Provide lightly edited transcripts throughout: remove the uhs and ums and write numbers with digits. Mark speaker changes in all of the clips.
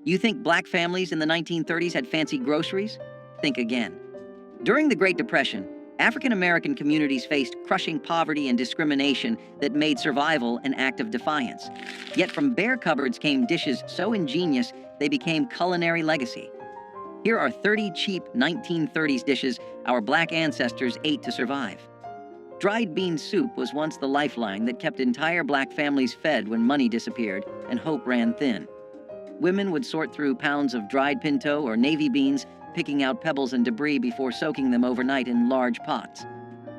Speaker 1: You think black families in the 1930s had fancy groceries? Think again. During the Great Depression, African American communities faced crushing poverty and discrimination that made survival an act of defiance. Yet from bare cupboards came dishes so ingenious they became culinary legacy. Here are 30 cheap 1930s dishes our black ancestors ate to survive. Dried bean soup was once the lifeline that kept entire black families fed when money disappeared and hope ran thin. Women would sort through pounds of dried pinto or navy beans, picking out pebbles and debris before soaking them overnight in large pots.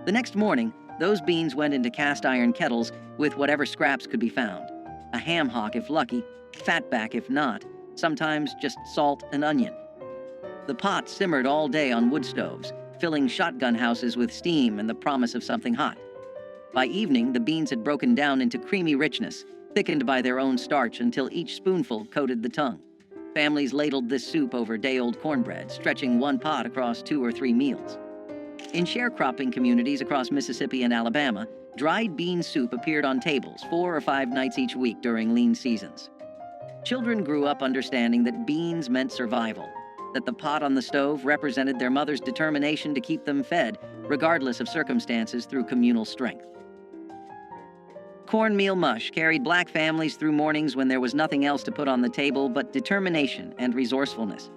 Speaker 1: The next morning, those beans went into cast iron kettles with whatever scraps could be found. A ham hock if lucky, fatback if not, sometimes just salt and onion. The pot simmered all day on wood stoves, filling shotgun houses with steam and the promise of something hot. By evening, the beans had broken down into creamy richness, thickened by their own starch until each spoonful coated the tongue. Families ladled this soup over day-old cornbread, stretching one pot across 2 or 3 meals. In sharecropping communities across Mississippi and Alabama, dried bean soup appeared on tables 4 or 5 nights each week during lean seasons. Children grew up understanding that beans meant survival, that the pot on the stove represented their mother's determination to keep them fed, regardless of circumstances, through communal strength. Cornmeal mush carried black families through mornings when there was nothing else to put on the table but determination and resourcefulness.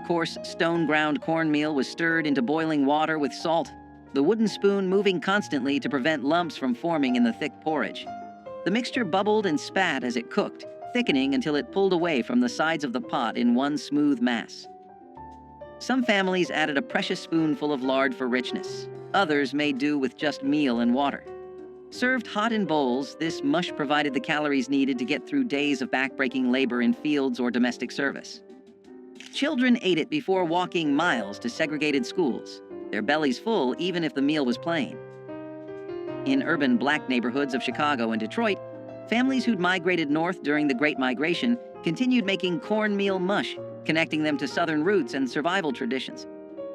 Speaker 1: Coarse, stone-ground cornmeal was stirred into boiling water with salt, the wooden spoon moving constantly to prevent lumps from forming in the thick porridge. The mixture bubbled and spat as it cooked, thickening until it pulled away from the sides of the pot in one smooth mass. Some families added a precious spoonful of lard for richness. Others made do with just meal and water. Served hot in bowls, this mush provided the calories needed to get through days of backbreaking labor in fields or domestic service. Children ate it before walking miles to segregated schools, their bellies full even if the meal was plain. In urban black neighborhoods of Chicago and Detroit, families who'd migrated north during the Great Migration continued making cornmeal mush, connecting them to Southern roots and survival traditions.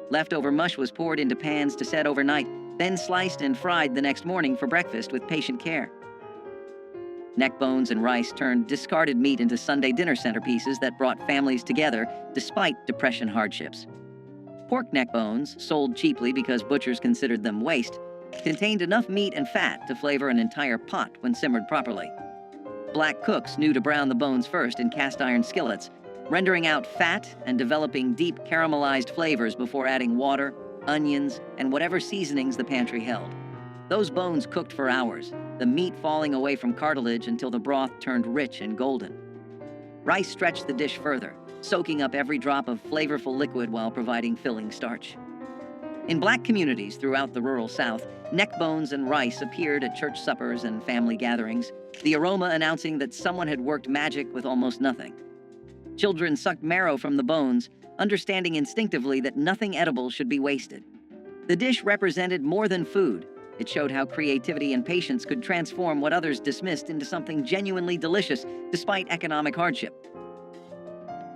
Speaker 1: Leftover mush was poured into pans to set overnight, then sliced and fried the next morning for breakfast with patient care. Neck bones and rice turned discarded meat into Sunday dinner centerpieces that brought families together despite Depression hardships. Pork neck bones, sold cheaply because butchers considered them waste, contained enough meat and fat to flavor an entire pot when simmered properly. Black cooks knew to brown the bones first in cast iron skillets, rendering out fat and developing deep caramelized flavors before adding water, onions, and whatever seasonings the pantry held. Those bones cooked for hours, the meat falling away from cartilage until the broth turned rich and golden. Rice stretched the dish further, soaking up every drop of flavorful liquid while providing filling starch. In black communities throughout the rural South, neck bones and rice appeared at church suppers and family gatherings, the aroma announcing that someone had worked magic with almost nothing. Children sucked marrow from the bones, understanding instinctively that nothing edible should be wasted. The dish represented more than food. It showed how creativity and patience could transform what others dismissed into something genuinely delicious despite economic hardship.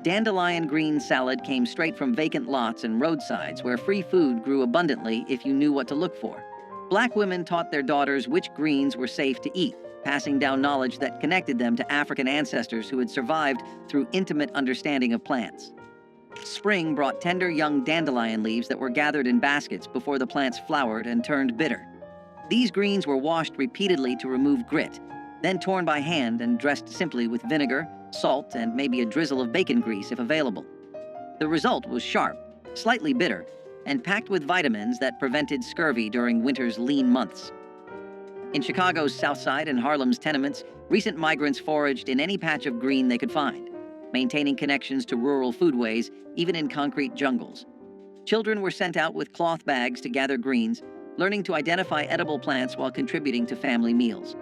Speaker 1: Dandelion green salad came straight from vacant lots and roadsides where free food grew abundantly if you knew what to look for. Black women taught their daughters which greens were safe to eat, passing down knowledge that connected them to African ancestors who had survived through intimate understanding of plants. Spring brought tender young dandelion leaves that were gathered in baskets before the plants flowered and turned bitter. These greens were washed repeatedly to remove grit, then torn by hand and dressed simply with vinegar, salt, and maybe a drizzle of bacon grease if available. The result was sharp, slightly bitter, and packed with vitamins that prevented scurvy during winter's lean months. In Chicago's South Side and Harlem's tenements, recent migrants foraged in any patch of green they could find, maintaining connections to rural foodways even in concrete jungles. Children were sent out with cloth bags to gather greens, learning to identify edible plants while contributing to family meals.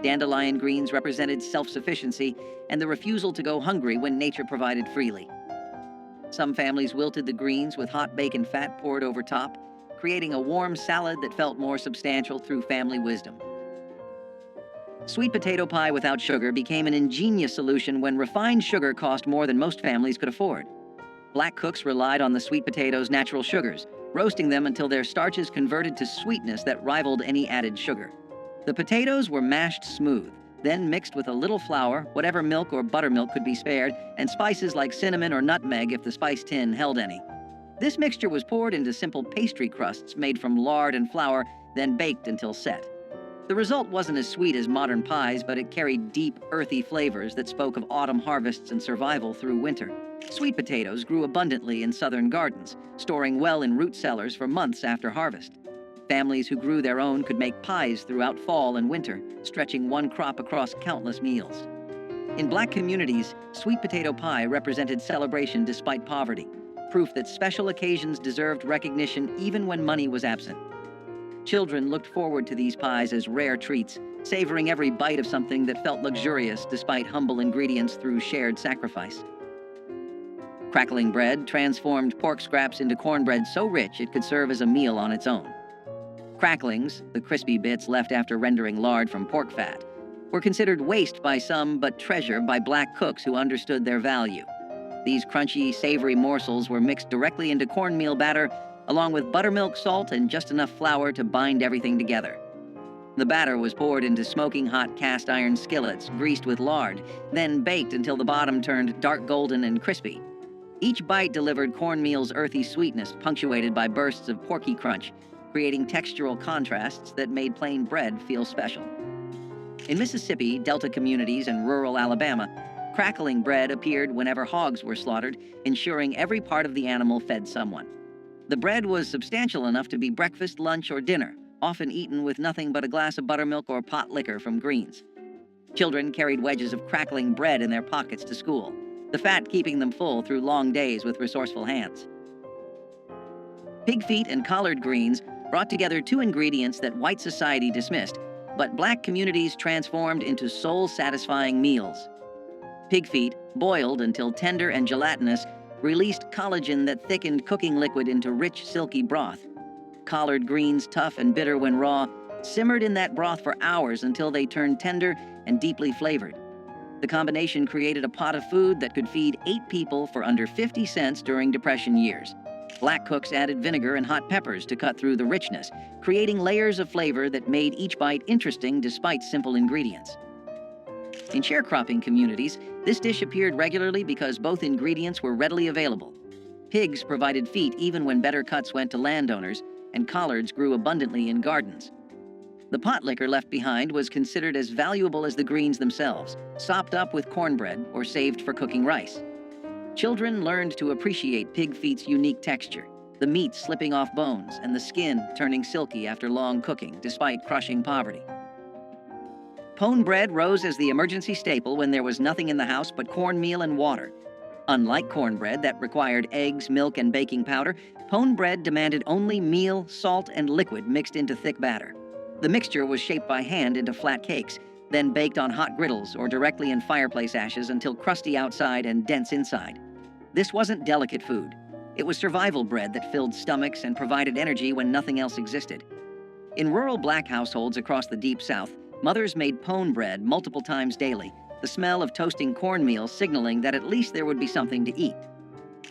Speaker 1: Dandelion greens represented self-sufficiency and the refusal to go hungry when nature provided freely. Some families wilted the greens with hot bacon fat poured over top, creating a warm salad that felt more substantial through family wisdom. Sweet potato pie without sugar became an ingenious solution when refined sugar cost more than most families could afford. Black cooks relied on the sweet potato's natural sugars, roasting them until their starches converted to sweetness that rivaled any added sugar. The potatoes were mashed smooth, then mixed with a little flour, whatever milk or buttermilk could be spared, and spices like cinnamon or nutmeg if the spice tin held any. This mixture was poured into simple pastry crusts made from lard and flour, then baked until set. The result wasn't as sweet as modern pies, but it carried deep, earthy flavors that spoke of autumn harvests and survival through winter. Sweet potatoes grew abundantly in southern gardens, storing well in root cellars for months after harvest. Families who grew their own could make pies throughout fall and winter, stretching one crop across countless meals. In Black communities, sweet potato pie represented celebration despite poverty, proof that special occasions deserved recognition even when money was absent. Children looked forward to these pies as rare treats, savoring every bite of something that felt luxurious despite humble ingredients through shared sacrifice. Crackling bread transformed pork scraps into cornbread so rich it could serve as a meal on its own. Cracklings, the crispy bits left after rendering lard from pork fat, were considered waste by some but treasure by Black cooks who understood their value. These crunchy, savory morsels were mixed directly into cornmeal batter, along with buttermilk, salt, and just enough flour to bind everything together. The batter was poured into smoking hot cast iron skillets, greased with lard, then baked until the bottom turned dark golden and crispy. Each bite delivered cornmeal's earthy sweetness, punctuated by bursts of porky crunch, creating textural contrasts that made plain bread feel special. In Mississippi, Delta communities, and rural Alabama, crackling bread appeared whenever hogs were slaughtered, ensuring every part of the animal fed someone. The bread was substantial enough to be breakfast, lunch, or dinner, often eaten with nothing but a glass of buttermilk or pot liquor from greens. Children carried wedges of crackling bread in their pockets to school, the fat keeping them full through long days with resourceful hands. Pig feet and collard greens brought together two ingredients that white society dismissed, but Black communities transformed into soul-satisfying meals. Pig feet, boiled until tender and gelatinous, released collagen that thickened cooking liquid into rich, silky broth. Collard greens, tough and bitter when raw, simmered in that broth for hours until they turned tender and deeply flavored. The combination created a pot of food that could feed 8 people for under 50 cents during Depression years. Black cooks added vinegar and hot peppers to cut through the richness, creating layers of flavor that made each bite interesting despite simple ingredients. In sharecropping communities, this dish appeared regularly because both ingredients were readily available. Pigs provided feet even when better cuts went to landowners, and collards grew abundantly in gardens. The pot liquor left behind was considered as valuable as the greens themselves, sopped up with cornbread or saved for cooking rice. Children learned to appreciate pig feet's unique texture, the meat slipping off bones and the skin turning silky after long cooking, despite crushing poverty. Pone bread rose as the emergency staple when there was nothing in the house but cornmeal and water. Unlike cornbread that required eggs, milk, and baking powder, pone bread demanded only meal, salt, and liquid mixed into thick batter. The mixture was shaped by hand into flat cakes, then baked on hot griddles or directly in fireplace ashes until crusty outside and dense inside. This wasn't delicate food. It was survival bread that filled stomachs and provided energy when nothing else existed. In rural Black households across the Deep South, mothers made pone bread multiple times daily, the smell of toasting cornmeal signaling that at least there would be something to eat.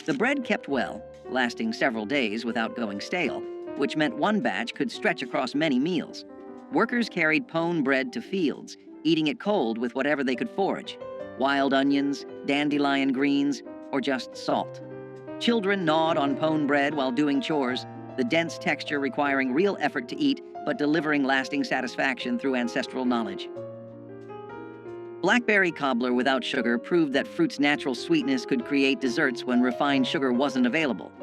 Speaker 1: The bread kept well, lasting several days without going stale, which meant one batch could stretch across many meals. Workers carried pone bread to fields, eating it cold with whatever they could forage: wild onions, dandelion greens, or just salt. Children gnawed on pone bread while doing chores, the dense texture requiring real effort to eat, but delivering lasting satisfaction through ancestral knowledge. Blackberry cobbler without sugar proved that fruit's natural sweetness could create desserts when refined sugar wasn't available.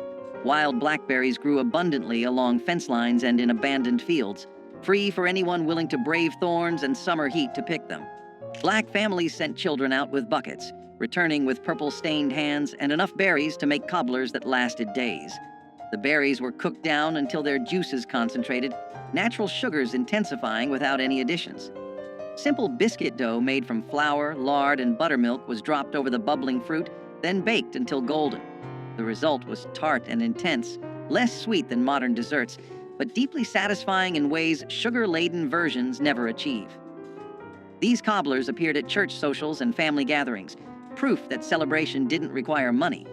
Speaker 1: Wild blackberries grew abundantly along fence lines and in abandoned fields, free for anyone willing to brave thorns and summer heat to pick them. Black families sent children out with buckets, returning with purple-stained hands and enough berries to make cobblers that lasted days. The berries were cooked down until their juices concentrated, natural sugars intensifying without any additions. Simple biscuit dough made from flour, lard, and buttermilk was dropped over the bubbling fruit, then baked until golden. The result was tart and intense, less sweet than modern desserts, but deeply satisfying in ways sugar-laden versions never achieve. These cobblers appeared at church socials and family gatherings, proof that celebration didn't require money.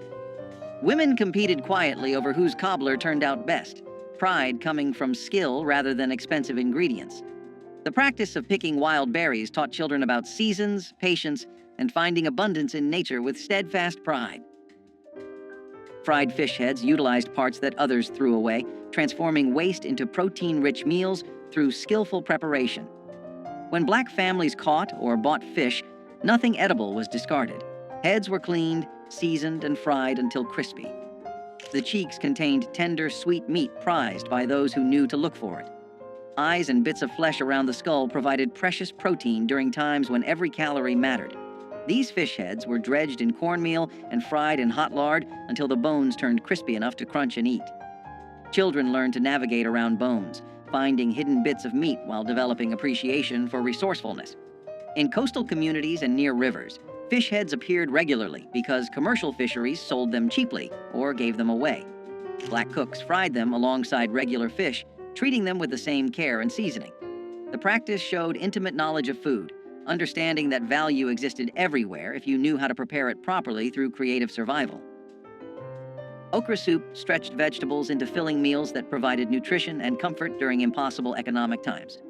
Speaker 1: Women competed quietly over whose cobbler turned out best, pride coming from skill rather than expensive ingredients. The practice of picking wild berries taught children about seasons, patience, and finding abundance in nature with steadfast pride. Fried fish heads utilized parts that others threw away, transforming waste into protein-rich meals through skillful preparation. When black families caught or bought fish, nothing edible was discarded. Heads were cleaned, seasoned, and fried until crispy. The cheeks contained tender, sweet meat prized by those who knew to look for it. Eyes and bits of flesh around the skull provided precious protein during times when every calorie mattered. These fish heads were dredged in cornmeal and fried in hot lard until the bones turned crispy enough to crunch and eat. Children learned to navigate around bones, finding hidden bits of meat while developing appreciation for resourcefulness. In coastal communities and near rivers, fish heads appeared regularly because commercial fisheries sold them cheaply or gave them away. Black cooks fried them alongside regular fish, treating them with the same care and seasoning. The practice showed intimate knowledge of food, understanding that value existed everywhere if you knew how to prepare it properly through creative survival. Okra soup stretched vegetables into filling meals that provided nutrition and comfort during impossible economic times.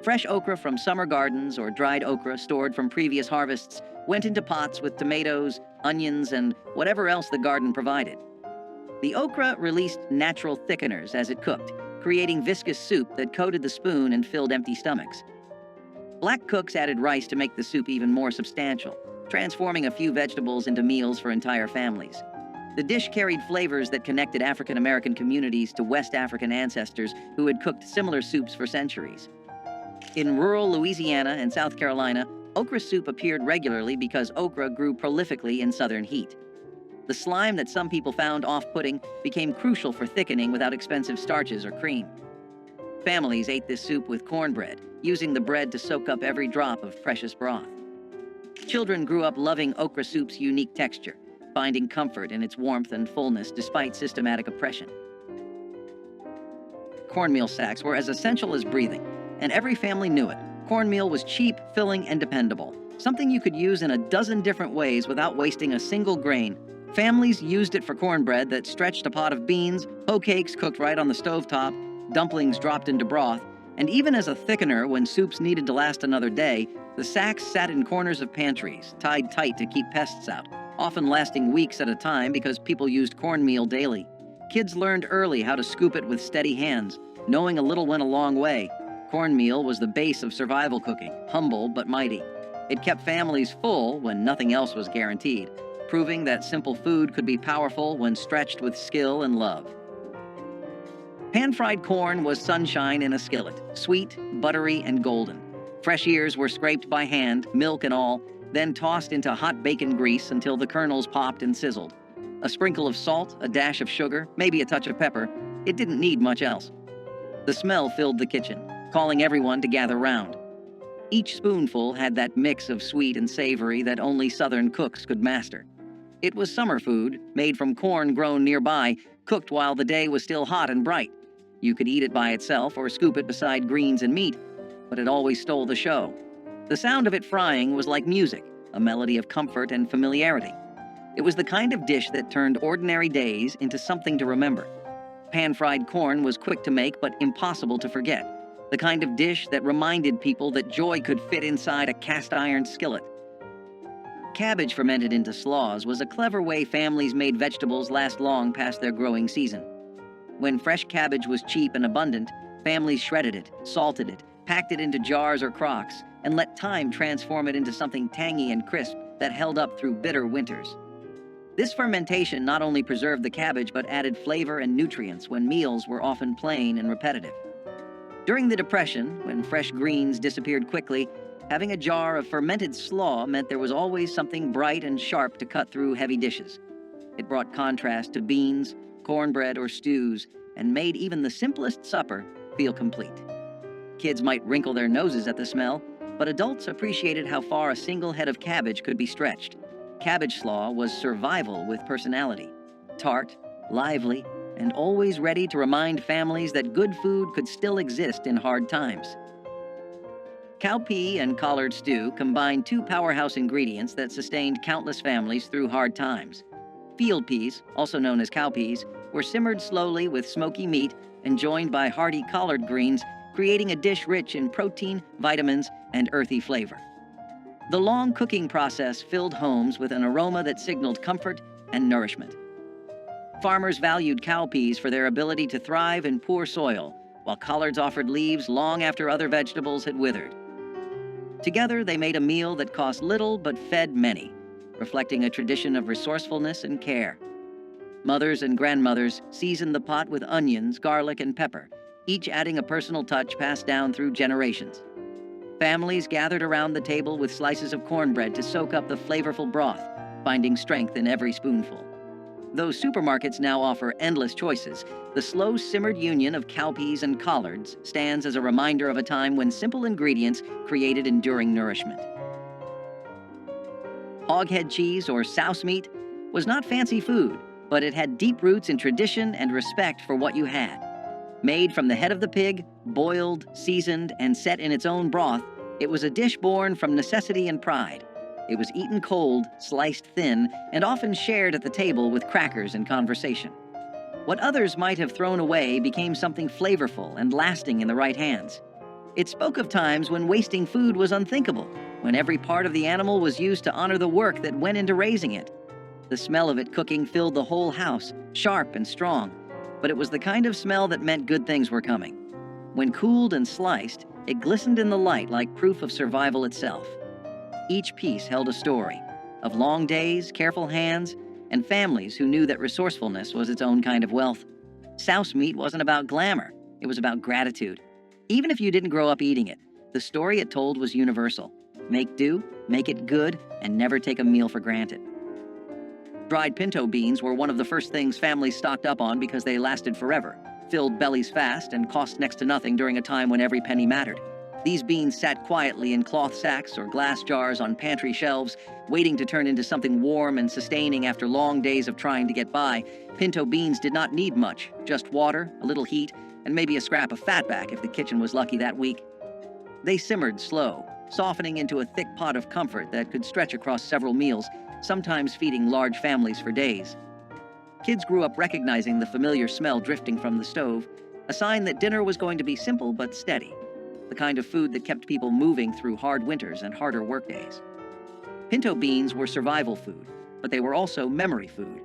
Speaker 1: Fresh okra from summer gardens or dried okra stored from previous harvests went into pots with tomatoes, onions, and whatever else the garden provided. The okra released natural thickeners as it cooked, creating viscous soup that coated the spoon and filled empty stomachs. Black cooks added rice to make the soup even more substantial, transforming a few vegetables into meals for entire families. The dish carried flavors that connected African American communities to West African ancestors who had cooked similar soups for centuries. In rural Louisiana and South Carolina, okra soup appeared regularly because okra grew prolifically in southern heat. The slime that some people found off-putting became crucial for thickening without expensive starches or cream. Families ate this soup with cornbread, using the bread to soak up every drop of precious broth. Children grew up loving okra soup's unique texture, finding comfort in its warmth and fullness despite systematic oppression. Cornmeal sacks were as essential as breathing, and every family knew it. Cornmeal was cheap, filling, and dependable, something you could use in a dozen different ways without wasting a single grain. Families used it for cornbread that stretched a pot of beans, hoe cakes cooked right on the stovetop, dumplings dropped into broth, and even as a thickener when soups needed to last another day, the sacks sat in corners of pantries, tied tight to keep pests out, often lasting weeks at a time because people used cornmeal daily. Kids learned early how to scoop it with steady hands, knowing a little went a long way. Cornmeal was the base of survival cooking, humble but mighty. It kept families full when nothing else was guaranteed, proving that simple food could be powerful when stretched with skill and love. Pan-fried corn was sunshine in a skillet, sweet, buttery, and golden. Fresh ears were scraped by hand, milk and all, then tossed into hot bacon grease until the kernels popped and sizzled. A sprinkle of salt, a dash of sugar, maybe a touch of pepper. It didn't need much else. The smell filled the kitchen, calling everyone to gather round. Each spoonful had that mix of sweet and savory that only Southern cooks could master. It was summer food, made from corn grown nearby, cooked while the day was still hot and bright. You could eat it by itself or scoop it beside greens and meat, but it always stole the show. The sound of it frying was like music, a melody of comfort and familiarity. It was the kind of dish that turned ordinary days into something to remember. Pan-fried corn was quick to make but impossible to forget. The kind of dish that reminded people that joy could fit inside a cast-iron skillet. Cabbage fermented into slaws was a clever way families made vegetables last long past their growing season. When fresh cabbage was cheap and abundant, families shredded it, salted it, packed it into jars or crocks, and let time transform it into something tangy and crisp that held up through bitter winters. This fermentation not only preserved the cabbage but added flavor and nutrients when meals were often plain and repetitive. During the Depression, when fresh greens disappeared quickly, having a jar of fermented slaw meant there was always something bright and sharp to cut through heavy dishes. It brought contrast to beans, cornbread, or stews, and made even the simplest supper feel complete. Kids might wrinkle their noses at the smell, but adults appreciated how far a single head of cabbage could be stretched. Cabbage slaw was survival with personality, tart, lively, and always ready to remind families that good food could still exist in hard times. Cowpea and collard stew combined two powerhouse ingredients that sustained countless families through hard times. Field peas, also known as cowpeas, were simmered slowly with smoky meat and joined by hearty collard greens, creating a dish rich in protein, vitamins, and earthy flavor. The long cooking process filled homes with an aroma that signaled comfort and nourishment. Farmers valued cowpeas for their ability to thrive in poor soil, while collards offered leaves long after other vegetables had withered. Together, they made a meal that cost little but fed many, reflecting a tradition of resourcefulness and care. Mothers and grandmothers seasoned the pot with onions, garlic, and pepper, each adding a personal touch passed down through generations. Families gathered around the table with slices of cornbread to soak up the flavorful broth, finding strength in every spoonful. Though supermarkets now offer endless choices, the slow-simmered union of cowpeas and collards stands as a reminder of a time when simple ingredients created enduring nourishment. Hoghead cheese, or souse meat, was not fancy food, but it had deep roots in tradition and respect for what you had. Made from the head of the pig, boiled, seasoned, and set in its own broth, it was a dish born from necessity and pride. It was eaten cold, sliced thin, and often shared at the table with crackers and conversation. What others might have thrown away became something flavorful and lasting in the right hands. It spoke of times when wasting food was unthinkable, when every part of the animal was used to honor the work that went into raising it. The smell of it cooking filled the whole house, sharp and strong, but it was the kind of smell that meant good things were coming. When cooled and sliced, it glistened in the light like proof of survival itself. Each piece held a story of long days, careful hands, and families who knew that resourcefulness was its own kind of wealth. Souse meat wasn't about glamour, it was about gratitude. Even if you didn't grow up eating it, the story it told was universal. Make do, make it good, and never take a meal for granted. Dried pinto beans were one of the first things families stocked up on because they lasted forever, filled bellies fast, and cost next to nothing during a time when every penny mattered. These beans sat quietly in cloth sacks or glass jars on pantry shelves, waiting to turn into something warm and sustaining after long days of trying to get by. Pinto beans did not need much, just water, a little heat, and maybe a scrap of fatback if the kitchen was lucky that week. They simmered slow, softening into a thick pot of comfort that could stretch across several meals, sometimes feeding large families for days. Kids grew up recognizing the familiar smell drifting from the stove, a sign that dinner was going to be simple but steady, the kind of food that kept people moving through hard winters and harder workdays. Pinto beans were survival food, but they were also memory food,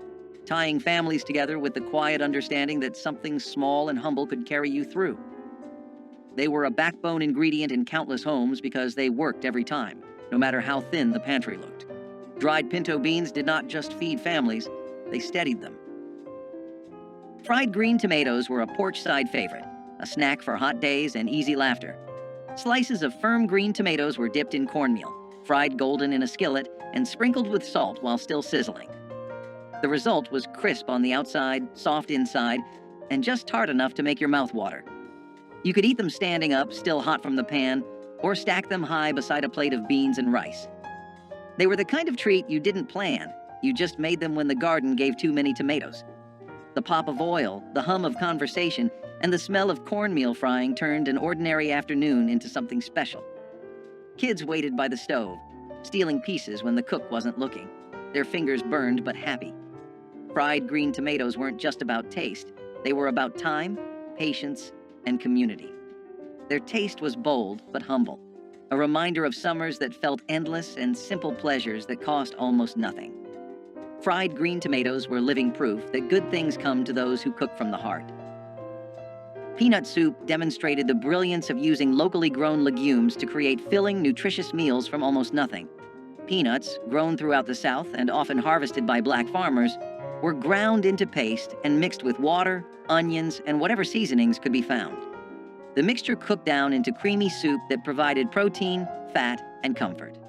Speaker 1: tying families together with the quiet understanding that something small and humble could carry you through. They were a backbone ingredient in countless homes because they worked every time, no matter how thin the pantry looked. Dried pinto beans did not just feed families, they steadied them. Fried green tomatoes were a porch-side favorite, a snack for hot days and easy laughter. Slices of firm green tomatoes were dipped in cornmeal, fried golden in a skillet, and sprinkled with salt while still sizzling. The result was crisp on the outside, soft inside, and just tart enough to make your mouth water. You could eat them standing up, still hot from the pan, or stack them high beside a plate of beans and rice. They were the kind of treat you didn't plan, you just made them when the garden gave too many tomatoes. The pop of oil, the hum of conversation, and the smell of cornmeal frying turned an ordinary afternoon into something special. Kids waited by the stove, stealing pieces when the cook wasn't looking, their fingers burned but happy. Fried green tomatoes weren't just about taste, they were about time, patience, and community. Their taste was bold but humble, a reminder of summers that felt endless and simple pleasures that cost almost nothing. Fried green tomatoes were living proof that good things come to those who cook from the heart. Peanut soup demonstrated the brilliance of using locally grown legumes to create filling, nutritious meals from almost nothing. Peanuts, grown throughout the South and often harvested by black farmers, were ground into paste and mixed with water, onions, and whatever seasonings could be found. The mixture cooked down into creamy soup that provided protein, fat, and comfort.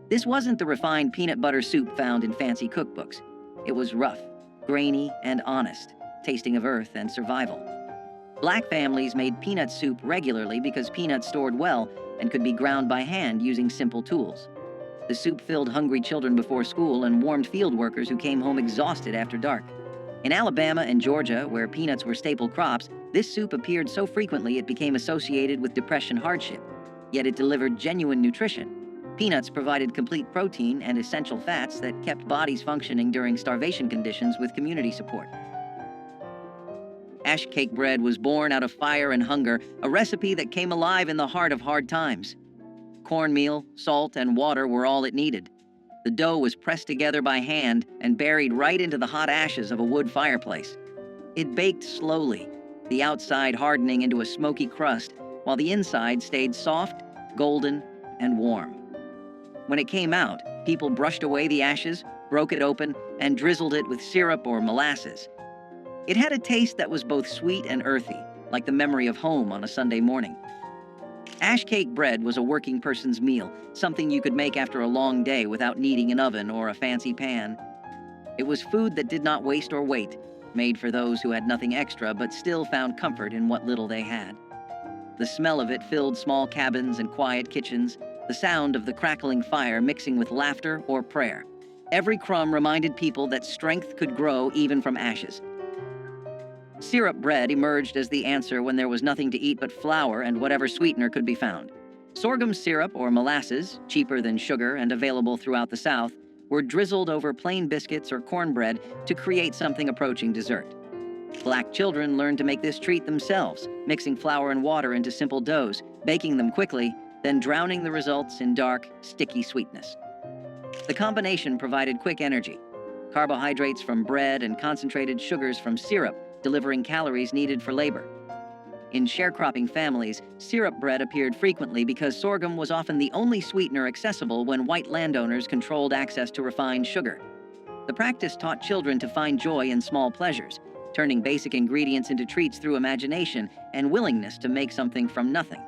Speaker 1: This wasn't the refined peanut butter soup found in fancy cookbooks. It was rough, grainy, and honest, tasting of earth and survival. Black families made peanut soup regularly because peanuts stored well and could be ground by hand using simple tools. The soup filled hungry children before school and warmed field workers who came home exhausted after dark. In Alabama and Georgia, where peanuts were staple crops, this soup appeared so frequently it became associated with depression hardship. Yet it delivered genuine nutrition. Peanuts provided complete protein and essential fats that kept bodies functioning during starvation conditions with community support. Ash cake bread was born out of fire and hunger, a recipe that came alive in the heart of hard times. Cornmeal, salt, and water were all it needed. The dough was pressed together by hand and buried right into the hot ashes of a wood fireplace. It baked slowly, the outside hardening into a smoky crust, while the inside stayed soft, golden, and warm. When it came out, people brushed away the ashes, broke it open, and drizzled it with syrup or molasses. It had a taste that was both sweet and earthy, like the memory of home on a Sunday morning. Ash cake bread was a working person's meal, something you could make after a long day without needing an oven or a fancy pan. It was food that did not waste or wait, made for those who had nothing extra but still found comfort in what little they had. The smell of it filled small cabins and quiet kitchens, the sound of the crackling fire mixing with laughter or prayer. Every crumb reminded people that strength could grow even from ashes. Syrup bread emerged as the answer when there was nothing to eat but flour and whatever sweetener could be found. Sorghum syrup or molasses, cheaper than sugar and available throughout the South, were drizzled over plain biscuits or cornbread to create something approaching dessert. Black children learned to make this treat themselves, mixing flour and water into simple doughs, baking them quickly, then drowning the results in dark, sticky sweetness. The combination provided quick energy, carbohydrates from bread and concentrated sugars from syrup, delivering calories needed for labor. In sharecropping families, syrup bread appeared frequently because sorghum was often the only sweetener accessible when white landowners controlled access to refined sugar. The practice taught children to find joy in small pleasures, turning basic ingredients into treats through imagination and willingness to make something from nothing.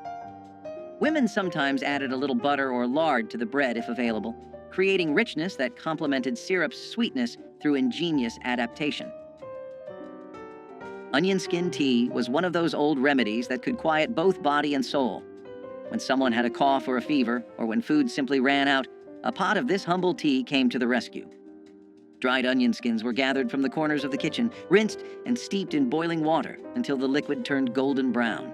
Speaker 1: Women sometimes added a little butter or lard to the bread if available, creating richness that complemented syrup's sweetness through ingenious adaptation. Onion skin tea was one of those old remedies that could quiet both body and soul. When someone had a cough or a fever, or when food simply ran out, a pot of this humble tea came to the rescue. Dried onion skins were gathered from the corners of the kitchen, rinsed and steeped in boiling water until the liquid turned golden brown.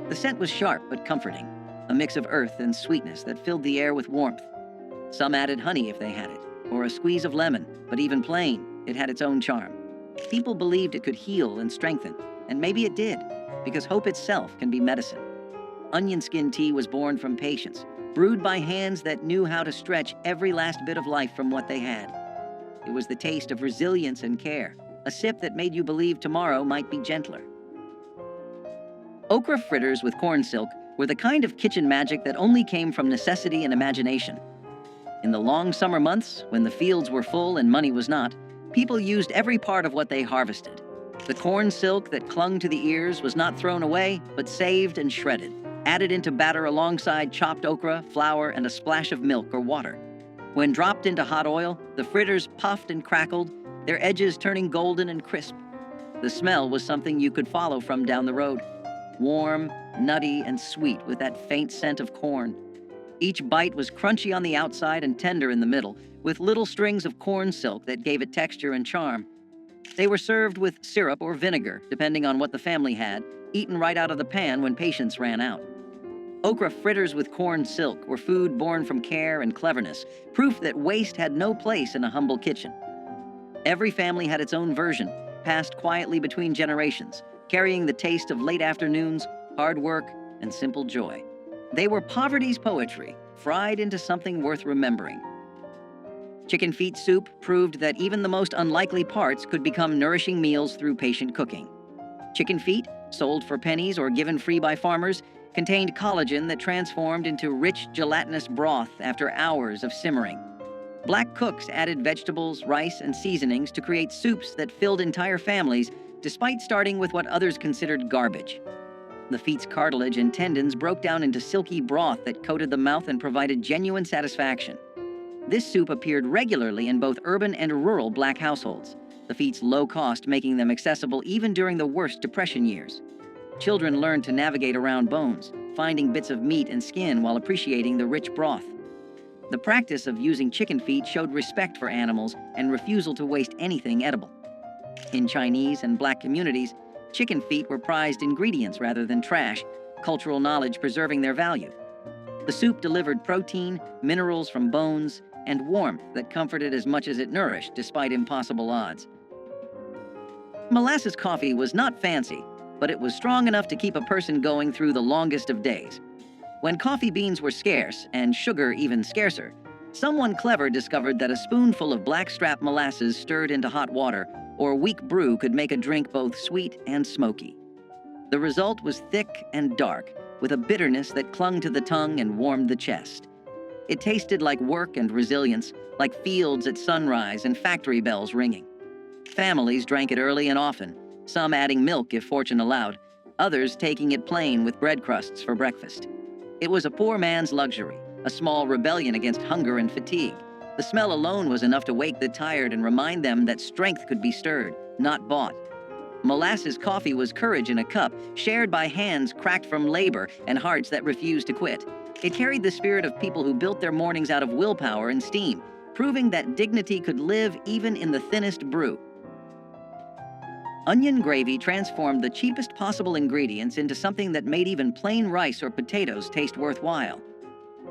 Speaker 1: The scent was sharp but comforting, a mix of earth and sweetness that filled the air with warmth. Some added honey if they had it, or a squeeze of lemon, but even plain, it had its own charm. People believed it could heal and strengthen, and maybe it did, because hope itself can be medicine. Onion skin tea was born from patience, brewed by hands that knew how to stretch every last bit of life from what they had. It was the taste of resilience and care, a sip that made you believe tomorrow might be gentler. Okra fritters with corn silk were the kind of kitchen magic that only came from necessity and imagination. In the long summer months, when the fields were full and money was not, people used every part of what they harvested. The corn silk that clung to the ears was not thrown away, but saved and shredded, added into batter alongside chopped okra, flour, and a splash of milk or water. When dropped into hot oil, the fritters puffed and crackled, their edges turning golden and crisp. The smell was something you could follow from down the road. Warm, nutty, and sweet with that faint scent of corn. Each bite was crunchy on the outside and tender in the middle, with little strings of corn silk that gave it texture and charm. They were served with syrup or vinegar, depending on what the family had, eaten right out of the pan when patience ran out. Okra fritters with corn silk were food born from care and cleverness, proof that waste had no place in a humble kitchen. Every family had its own version, passed quietly between generations, carrying the taste of late afternoons, hard work, and simple joy. They were poverty's poetry, fried into something worth remembering. Chicken feet soup proved that even the most unlikely parts could become nourishing meals through patient cooking. Chicken feet, sold for pennies or given free by farmers, contained collagen that transformed into rich, gelatinous broth after hours of simmering. Black cooks added vegetables, rice, and seasonings to create soups that filled entire families, despite starting with what others considered garbage. The feet's cartilage and tendons broke down into silky broth that coated the mouth and provided genuine satisfaction. This soup appeared regularly in both urban and rural Black households, the feet's low cost making them accessible even during the worst Depression years. Children learned to navigate around bones, finding bits of meat and skin while appreciating the rich broth. The practice of using chicken feet showed respect for animals and refusal to waste anything edible. In Chinese and Black communities, chicken feet were prized ingredients rather than trash, cultural knowledge preserving their value. The soup delivered protein, minerals from bones, and warmth that comforted as much as it nourished despite impossible odds. Molasses coffee was not fancy, but it was strong enough to keep a person going through the longest of days. When coffee beans were scarce, and sugar even scarcer, someone clever discovered that a spoonful of blackstrap molasses stirred into hot water or weak brew could make a drink both sweet and smoky. The result was thick and dark, with a bitterness that clung to the tongue and warmed the chest. It tasted like work and resilience, like fields at sunrise and factory bells ringing. Families drank it early and often, some adding milk if fortune allowed, others taking it plain with bread crusts for breakfast. It was a poor man's luxury, a small rebellion against hunger and fatigue. The smell alone was enough to wake the tired and remind them that strength could be stirred, not bought. Molasses coffee was courage in a cup, shared by hands cracked from labor and hearts that refused to quit. It carried the spirit of people who built their mornings out of willpower and steam, proving that dignity could live even in the thinnest brew. Onion gravy transformed the cheapest possible ingredients into something that made even plain rice or potatoes taste worthwhile.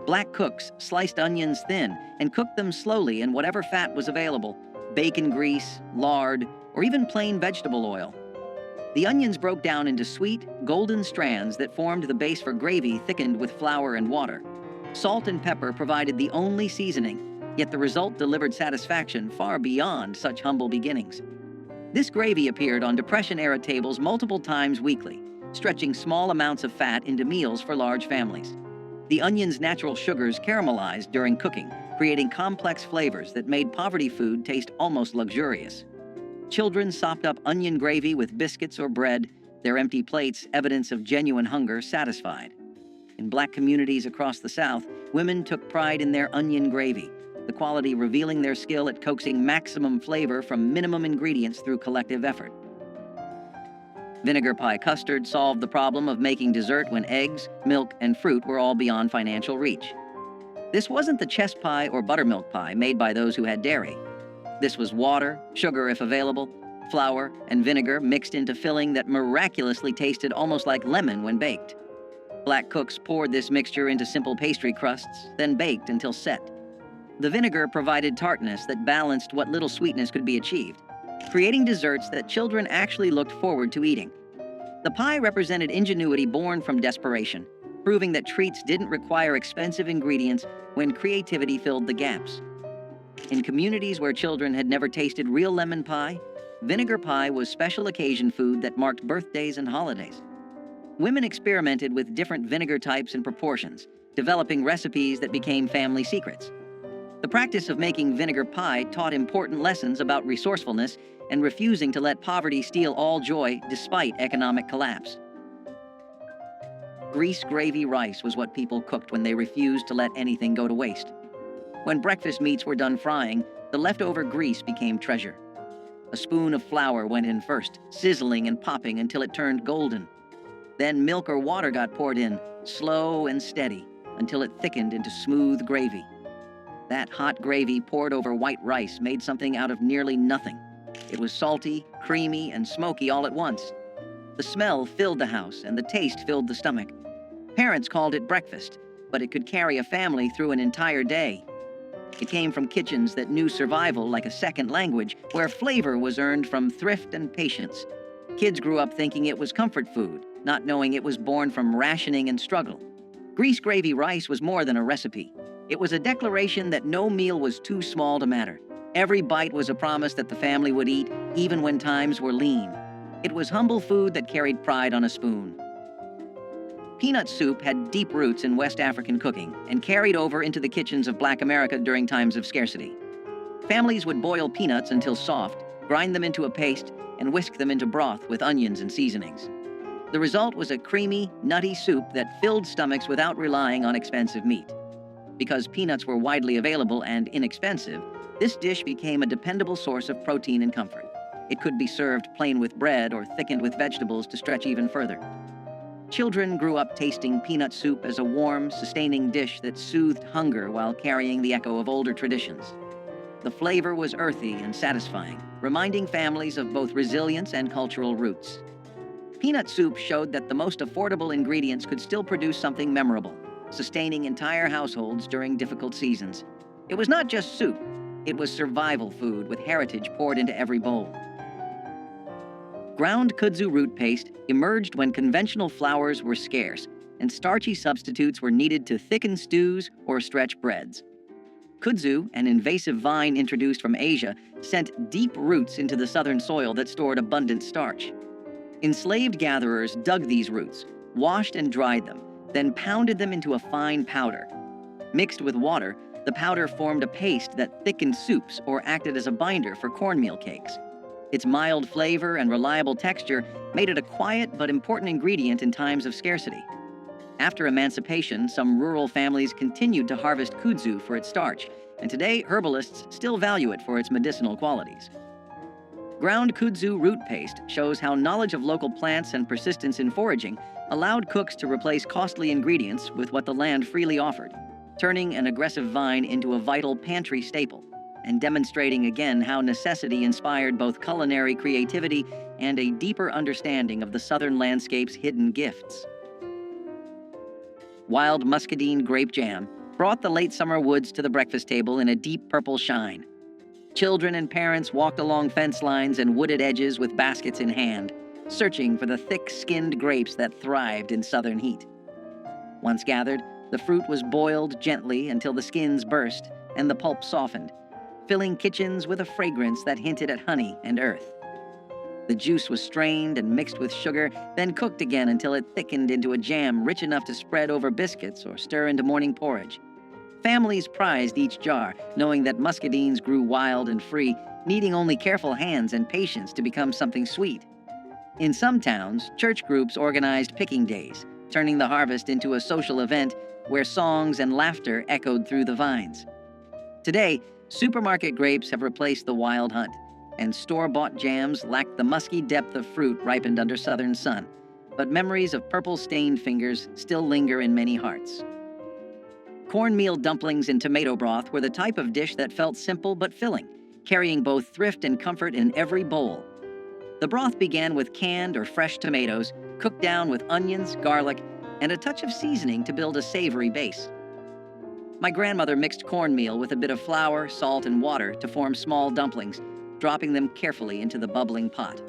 Speaker 1: Black cooks sliced onions thin and cooked them slowly in whatever fat was available: bacon grease, lard, or even plain vegetable oil. The onions broke down into sweet, golden strands that formed the base for gravy thickened with flour and water. Salt and pepper provided the only seasoning, yet the result delivered satisfaction far beyond such humble beginnings. This gravy appeared on Depression-era tables multiple times weekly, stretching small amounts of fat into meals for large families. The onion's natural sugars caramelized during cooking, creating complex flavors that made poverty food taste almost luxurious. Children sopped up onion gravy with biscuits or bread, their empty plates evidence of genuine hunger satisfied. In Black communities across the South, women took pride in their onion gravy, the quality revealing their skill at coaxing maximum flavor from minimum ingredients through collective effort. Vinegar pie custard solved the problem of making dessert when eggs, milk, and fruit were all beyond financial reach. This wasn't the chess pie or buttermilk pie made by those who had dairy. This was water, sugar if available, flour, and vinegar mixed into filling that miraculously tasted almost like lemon when baked. Black cooks poured this mixture into simple pastry crusts, then baked until set. The vinegar provided tartness that balanced what little sweetness could be achieved, creating desserts that children actually looked forward to eating. The pie represented ingenuity born from desperation, proving that treats didn't require expensive ingredients when creativity filled the gaps. In communities where children had never tasted real lemon pie, vinegar pie was special occasion food that marked birthdays and holidays. Women experimented with different vinegar types and proportions, developing recipes that became family secrets. The practice of making vinegar pie taught important lessons about resourcefulness and refusing to let poverty steal all joy despite economic collapse. Grease gravy rice was what people cooked when they refused to let anything go to waste. When breakfast meats were done frying, the leftover grease became treasure. A spoon of flour went in first, sizzling and popping until it turned golden. Then milk or water got poured in, slow and steady, until it thickened into smooth gravy. That hot gravy poured over white rice made something out of nearly nothing. It was salty, creamy, and smoky all at once. The smell filled the house, and the taste filled the stomach. Parents called it breakfast, but it could carry a family through an entire day. It came from kitchens that knew survival like a second language, where flavor was earned from thrift and patience. Kids grew up thinking it was comfort food, not knowing it was born from rationing and struggle. Grease gravy rice was more than a recipe. It was a declaration that no meal was too small to matter. Every bite was a promise that the family would eat, even when times were lean. It was humble food that carried pride on a spoon. Peanut soup had deep roots in West African cooking and carried over into the kitchens of Black America during times of scarcity. Families would boil peanuts until soft, grind them into a paste, and whisk them into broth with onions and seasonings. The result was a creamy, nutty soup that filled stomachs without relying on expensive meat. Because peanuts were widely available and inexpensive, this dish became a dependable source of protein and comfort. It could be served plain with bread or thickened with vegetables to stretch even further. Children grew up tasting peanut soup as a warm, sustaining dish that soothed hunger while carrying the echo of older traditions. The flavor was earthy and satisfying, reminding families of both resilience and cultural roots. Peanut soup showed that the most affordable ingredients could still produce something memorable, sustaining entire households during difficult seasons. It was not just soup, it was survival food with heritage poured into every bowl. Ground kudzu root paste emerged when conventional flours were scarce and starchy substitutes were needed to thicken stews or stretch breads. Kudzu, an invasive vine introduced from Asia, sent deep roots into the southern soil that stored abundant starch. Enslaved gatherers dug these roots, washed and dried them, then pounded them into a fine powder. Mixed with water, the powder formed a paste that thickened soups or acted as a binder for cornmeal cakes. Its mild flavor and reliable texture made it a quiet but important ingredient in times of scarcity. After emancipation, some rural families continued to harvest kudzu for its starch, and today herbalists still value it for its medicinal qualities. Ground kudzu root paste shows how knowledge of local plants and persistence in foraging allowed cooks to replace costly ingredients with what the land freely offered, turning an aggressive vine into a vital pantry staple, and demonstrating again how necessity inspired both culinary creativity and a deeper understanding of the southern landscape's hidden gifts. Wild muscadine grape jam brought the late summer woods to the breakfast table in a deep purple shine. Children and parents walked along fence lines and wooded edges with baskets in hand, searching for the thick-skinned grapes that thrived in southern heat. Once gathered, the fruit was boiled gently until the skins burst and the pulp softened, filling kitchens with a fragrance that hinted at honey and earth. The juice was strained and mixed with sugar, then cooked again until it thickened into a jam rich enough to spread over biscuits or stir into morning porridge. Families prized each jar, knowing that muscadines grew wild and free, needing only careful hands and patience to become something sweet. In some towns, church groups organized picking days, turning the harvest into a social event where songs and laughter echoed through the vines. Today, supermarket grapes have replaced the wild hunt, and store-bought jams lack the musky depth of fruit ripened under southern sun, but memories of purple-stained fingers still linger in many hearts. Cornmeal dumplings in tomato broth were the type of dish that felt simple but filling, carrying both thrift and comfort in every bowl. The broth began with canned or fresh tomatoes, cooked down with onions, garlic, and a touch of seasoning to build a savory base. My grandmother mixed cornmeal with a bit of flour, salt, and water to form small dumplings, dropping them carefully into the bubbling pot.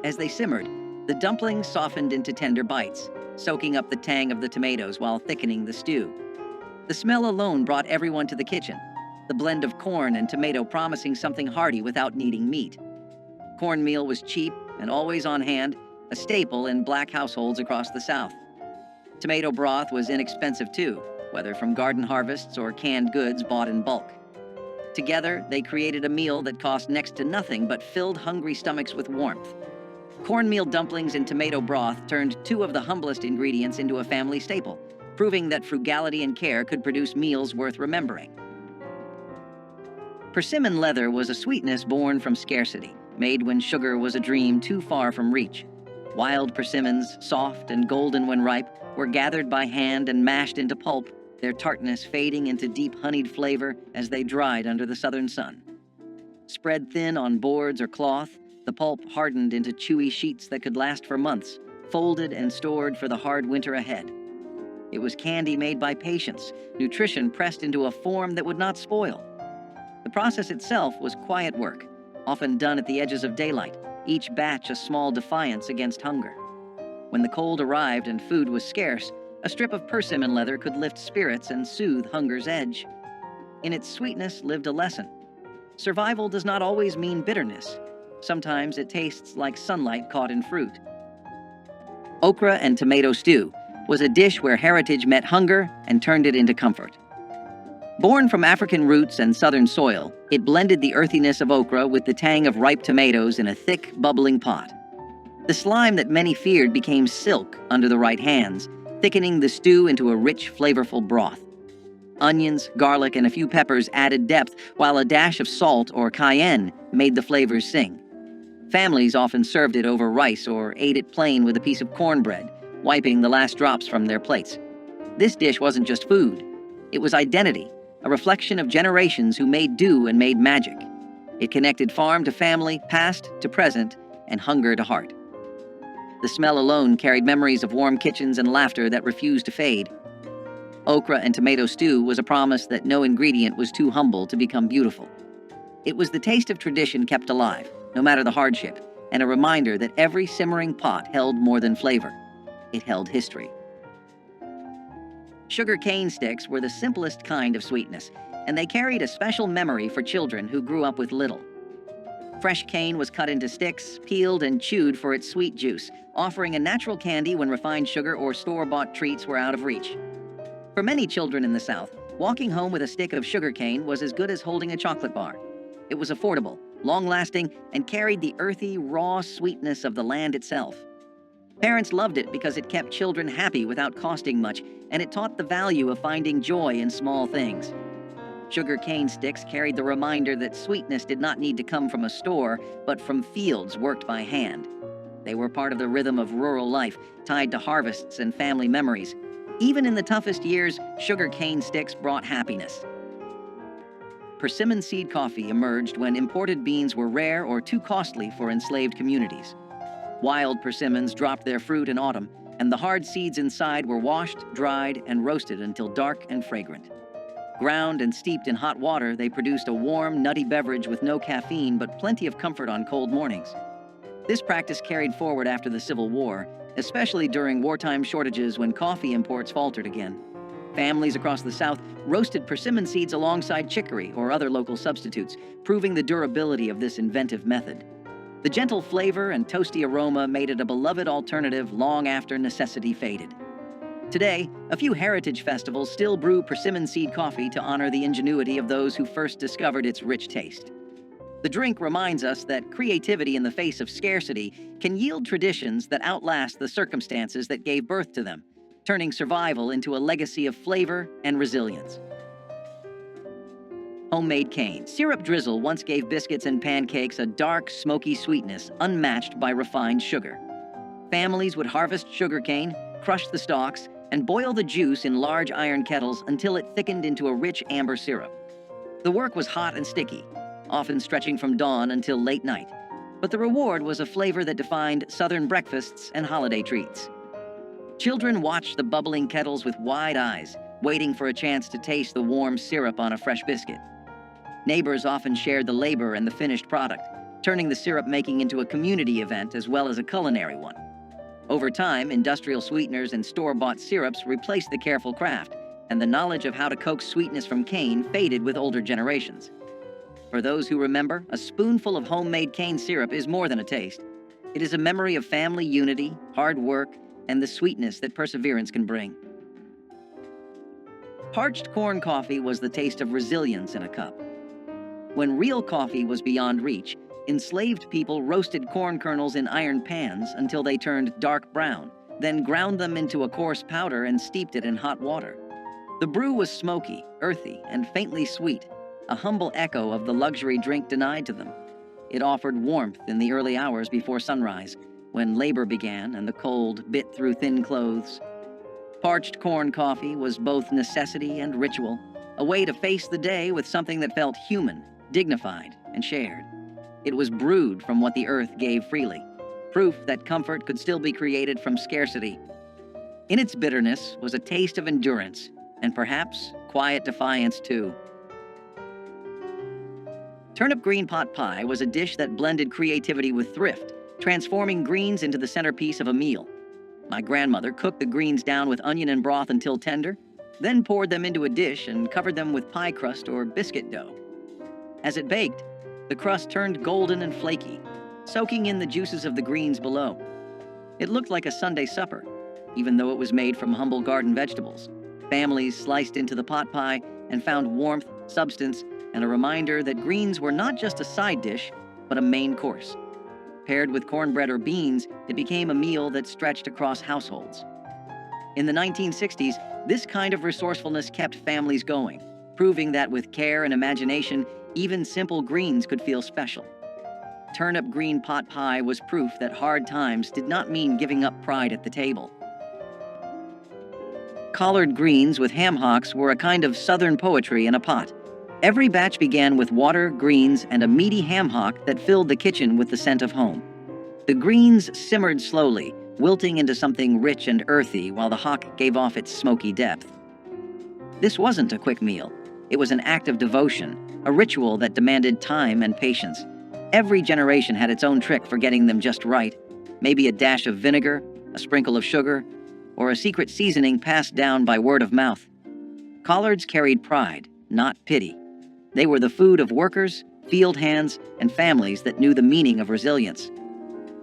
Speaker 1: As they simmered, the dumplings softened into tender bites, soaking up the tang of the tomatoes while thickening the stew. The smell alone brought everyone to the kitchen, the blend of corn and tomato promising something hearty without needing meat. Cornmeal was cheap and always on hand, a staple in black households across the South. Tomato broth was inexpensive too, whether from garden harvests or canned goods bought in bulk. Together, they created a meal that cost next to nothing but filled hungry stomachs with warmth. Cornmeal dumplings and tomato broth turned two of the humblest ingredients into a family staple, proving that frugality and care could produce meals worth remembering. Persimmon leather was a sweetness born from scarcity, made when sugar was a dream too far from reach. Wild persimmons, soft and golden when ripe, were gathered by hand and mashed into pulp, their tartness fading into deep honeyed flavor as they dried under the southern sun. Spread thin on boards or cloth, the pulp hardened into chewy sheets that could last for months, folded and stored for the hard winter ahead. It was candy made by patience, nutrition pressed into a form that would not spoil. The process itself was quiet work, often done at the edges of daylight, each batch a small defiance against hunger. When the cold arrived and food was scarce, a strip of persimmon leather could lift spirits and soothe hunger's edge. In its sweetness lived a lesson. Survival does not always mean bitterness. Sometimes it tastes like sunlight caught in fruit. Okra and tomato stew was a dish where heritage met hunger and turned it into comfort. Born from African roots and southern soil, it blended the earthiness of okra with the tang of ripe tomatoes in a thick, bubbling pot. The slime that many feared became silk under the right hands, thickening the stew into a rich, flavorful broth. Onions, garlic, and a few peppers added depth, while a dash of salt or cayenne made the flavors sing. Families often served it over rice or ate it plain with a piece of cornbread, wiping the last drops from their plates. This dish wasn't just food. It was identity, a reflection of generations who made do and made magic. It connected farm to family, past to present, and hunger to heart. The smell alone carried memories of warm kitchens and laughter that refused to fade. Okra and tomato stew was a promise that no ingredient was too humble to become beautiful. It was the taste of tradition kept alive, no matter the hardship, and a reminder that every simmering pot held more than flavor. It held history. Sugar cane sticks were the simplest kind of sweetness, and they carried a special memory for children who grew up with little. Fresh cane was cut into sticks, peeled, and chewed for its sweet juice, offering a natural candy when refined sugar or store-bought treats were out of reach. For many children in the South, walking home with a stick of sugar cane was as good as holding a chocolate bar. It was affordable, long-lasting, and carried the earthy, raw sweetness of the land itself. Parents loved it because it kept children happy without costing much, and it taught the value of finding joy in small things. Sugar cane sticks carried the reminder that sweetness did not need to come from a store, but from fields worked by hand. They were part of the rhythm of rural life, tied to harvests and family memories. Even in the toughest years, sugar cane sticks brought happiness. Persimmon seed coffee emerged when imported beans were rare or too costly for enslaved communities. Wild persimmons dropped their fruit in autumn, and the hard seeds inside were washed, dried, and roasted until dark and fragrant. Ground and steeped in hot water, they produced a warm, nutty beverage with no caffeine but plenty of comfort on cold mornings. This practice carried forward after the Civil War, especially during wartime shortages when coffee imports faltered again. Families across the South roasted persimmon seeds alongside chicory or other local substitutes, proving the durability of this inventive method. The gentle flavor and toasty aroma made it a beloved alternative long after necessity faded. Today, a few heritage festivals still brew persimmon seed coffee to honor the ingenuity of those who first discovered its rich taste. The drink reminds us that creativity in the face of scarcity can yield traditions that outlast the circumstances that gave birth to them, turning survival into a legacy of flavor and resilience. Homemade cane. Syrup drizzle once gave biscuits and pancakes a dark, smoky sweetness unmatched by refined sugar. Families would harvest sugarcane, crush the stalks, and boil the juice in large iron kettles until it thickened into a rich amber syrup. The work was hot and sticky, often stretching from dawn until late night, but the reward was a flavor that defined Southern breakfasts and holiday treats. Children watched the bubbling kettles with wide eyes, waiting for a chance to taste the warm syrup on a fresh biscuit. Neighbors often shared the labor and the finished product, turning the syrup-making into a community event as well as a culinary one. Over time, industrial sweeteners and store-bought syrups replaced the careful craft, and the knowledge of how to coax sweetness from cane faded with older generations. For those who remember, a spoonful of homemade cane syrup is more than a taste. It is a memory of family unity, hard work, and the sweetness that perseverance can bring. Parched corn coffee was the taste of resilience in a cup. When real coffee was beyond reach, enslaved people roasted corn kernels in iron pans until they turned dark brown, then ground them into a coarse powder and steeped it in hot water. The brew was smoky, earthy, and faintly sweet, a humble echo of the luxury drink denied to them. It offered warmth in the early hours before sunrise, when labor began and the cold bit through thin clothes. Parched corn coffee was both necessity and ritual, a way to face the day with something that felt human, dignified, and shared. It was brewed from what the earth gave freely, proof that comfort could still be created from scarcity. In its bitterness was a taste of endurance, and perhaps quiet defiance too. Turnip green pot pie was a dish that blended creativity with thrift, transforming greens into the centerpiece of a meal. My grandmother cooked the greens down with onion and broth until tender, then poured them into a dish and covered them with pie crust or biscuit dough. As it baked, the crust turned golden and flaky, soaking in the juices of the greens below. It looked like a Sunday supper, even though it was made from humble garden vegetables. Families sliced into the pot pie and found warmth, substance, and a reminder that greens were not just a side dish, but a main course. Paired with cornbread or beans, it became a meal that stretched across households. In the 1960s, this kind of resourcefulness kept families going, proving that with care and imagination, even simple greens could feel special. Turnip green pot pie was proof that hard times did not mean giving up pride at the table. Collard greens with ham hocks were a kind of southern poetry in a pot. Every batch began with water, greens, and a meaty ham hock that filled the kitchen with the scent of home. The greens simmered slowly, wilting into something rich and earthy while the hock gave off its smoky depth. This wasn't a quick meal. It was an act of devotion, a ritual that demanded time and patience. Every generation had its own trick for getting them just right. Maybe a dash of vinegar, a sprinkle of sugar, or a secret seasoning passed down by word of mouth. Collards carried pride, not pity. They were the food of workers, field hands, and families that knew the meaning of resilience.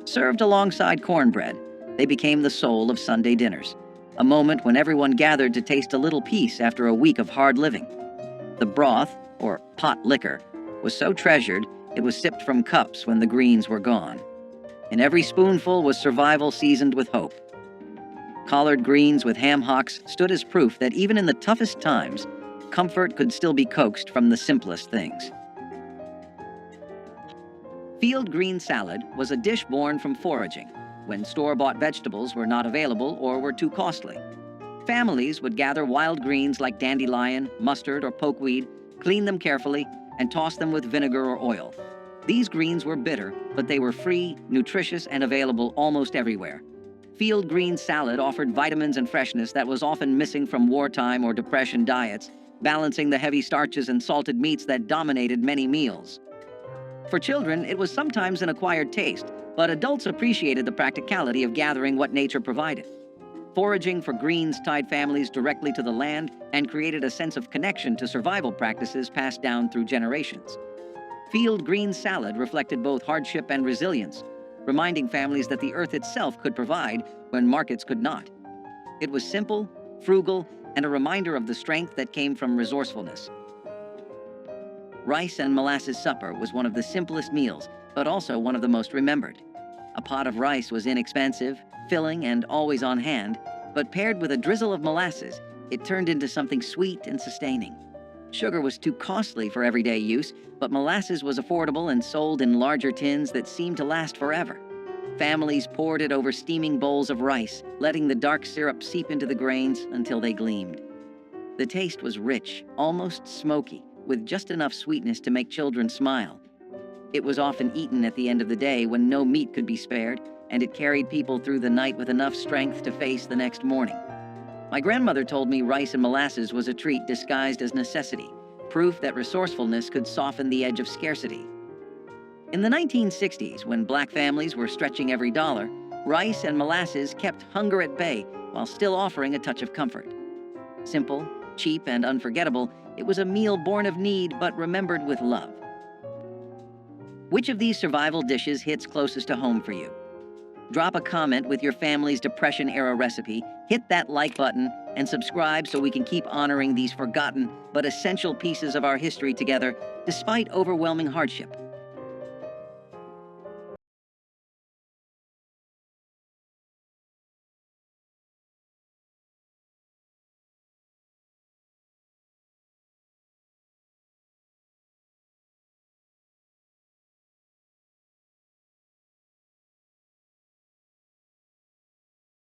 Speaker 1: Served alongside cornbread, they became the soul of Sunday dinners, a moment when everyone gathered to taste a little peace after a week of hard living. The broth, or pot liquor, was so treasured it was sipped from cups when the greens were gone. In every spoonful was survival seasoned with hope. Collard greens with ham hocks stood as proof that even in the toughest times, comfort could still be coaxed from the simplest things. Field green salad was a dish born from foraging, when store-bought vegetables were not available or were too costly. Families would gather wild greens like dandelion, mustard, or pokeweed, clean them carefully, and toss them with vinegar or oil. These greens were bitter, but they were free, nutritious, and available almost everywhere. Field green salad offered vitamins and freshness that was often missing from wartime or depression diets, balancing the heavy starches and salted meats that dominated many meals. For children, it was sometimes an acquired taste, but adults appreciated the practicality of gathering what nature provided. Foraging for greens tied families directly to the land and created a sense of connection to survival practices passed down through generations. Field green salad reflected both hardship and resilience, reminding families that the earth itself could provide when markets could not. It was simple, frugal, and a reminder of the strength that came from resourcefulness. Rice and molasses supper was one of the simplest meals, but also one of the most remembered. A pot of rice was inexpensive, filling, and always on hand, but paired with a drizzle of molasses, it turned into something sweet and sustaining. Sugar was too costly for everyday use, but molasses was affordable and sold in larger tins that seemed to last forever. Families poured it over steaming bowls of rice, letting the dark syrup seep into the grains until they gleamed. The taste was rich, almost smoky, with just enough sweetness to make children smile. It was often eaten at the end of the day when no meat could be spared, and it carried people through the night with enough strength to face the next morning. My grandmother told me rice and molasses was a treat disguised as necessity, proof that resourcefulness could soften the edge of scarcity. In the 1960s, when black families were stretching every dollar, rice and molasses kept hunger at bay while still offering a touch of comfort. Simple, cheap, and unforgettable, it was a meal born of need but remembered with love. Which of these survival dishes hits closest to home for you? Drop a comment with your family's Depression-era recipe, hit that like button, and subscribe so we can keep honoring these forgotten but essential pieces of our history together despite overwhelming hardship.